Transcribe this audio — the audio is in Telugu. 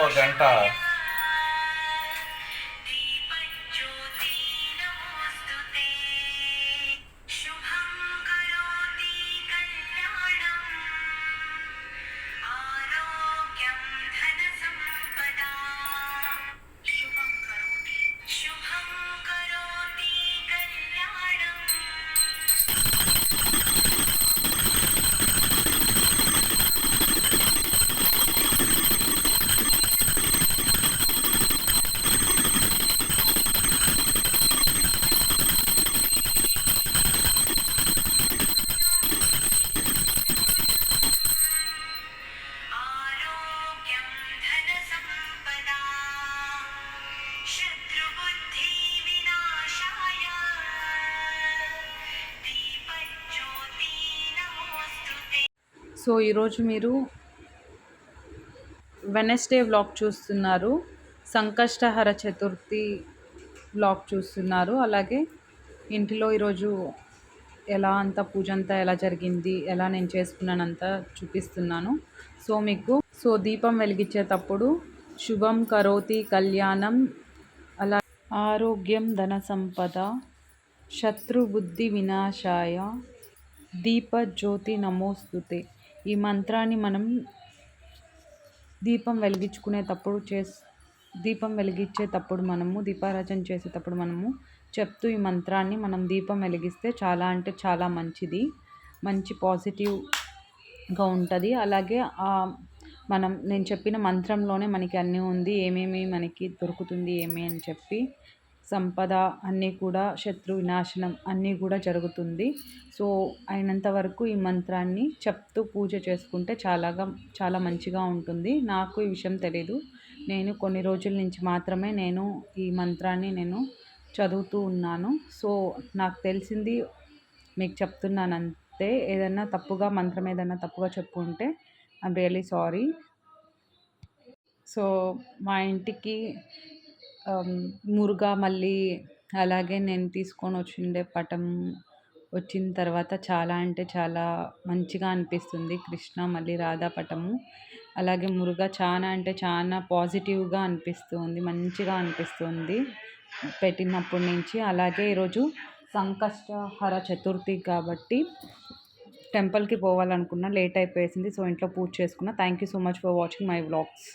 ఒక గంట సో ఈరోజు మీరు వెనస్డే వ్లాగ్ చూస్తున్నారు, సంకష్టహర చతుర్థి వ్లాగ్ చూస్తున్నారు. అలాగే ఇంటిలో ఈరోజు ఎలా అంతా పూజ అంతా ఎలా జరిగింది, ఎలా నేను చేసుకున్నానంతా చూపిస్తున్నాను. సో దీపం వెలిగించేటప్పుడు శుభం కరోతి కళ్యాణం, అలా ఆరోగ్యం ధన సంపద, శత్రుబుద్ధి వినాశాయ, దీపజ్యోతి నమోస్తుతే. ఈ మంత్రాన్ని మనం దీపం వెలిగించేటప్పుడు మనము దీపారాజన చేసేటప్పుడు మనము చెప్తూ ఈ మంత్రాన్ని మనం దీపం వెలిగిస్తే చాలా అంటే చాలా మంచిది, మంచి పాజిటివ్గా ఉంటుంది. అలాగే నేను చెప్పిన మంత్రంలోనే మనకి అన్నీ ఉంది, ఏమేమి మనకి దొరుకుతుంది ఏమి అని చెప్పి, సంపద అన్నీ కూడా, శత్రు వినాశనం అన్నీ కూడా జరుగుతుంది. సో అయినంత వరకు ఈ మంత్రాన్ని చెప్తూ పూజ చేసుకుంటే చాలా మంచిగా ఉంటుంది. నాకు ఈ విషయం తెలీదు, నేను కొన్ని రోజుల నుంచి మాత్రమే నేను ఈ మంత్రాన్ని చదువుతూ ఉన్నాను. సో నాకు తెలిసింది మీకు చెప్తున్నాను అంతే. మంత్రం ఏదైనా తప్పుగా చెప్పుంటే ఐఎమ్ రియల్లీ సారీ. సో మా ఇంటికి మురుగా మళ్ళీ అలాగే నేను తీసుకొని వచ్చిండే పటం వచ్చిన తర్వాత చాలా అంటే చాలా మంచిగా అనిపిస్తుంది. కృష్ణ మళ్ళీ రాధా పటము, అలాగే మురుగా చాలా అంటే చాలా పాజిటివ్గా అనిపిస్తుంది, మంచిగా అనిపిస్తుంది పెట్టినప్పటి నుంచి. అలాగే ఈరోజు సంకష్టహర చతుర్థి కాబట్టి టెంపుల్కి పోవాలనుకున్నా, లేట్ అయిపోయేసింది. సో ఇంట్లో పూజ చేసుకున్నా. Thank you so much for watching my vlogs.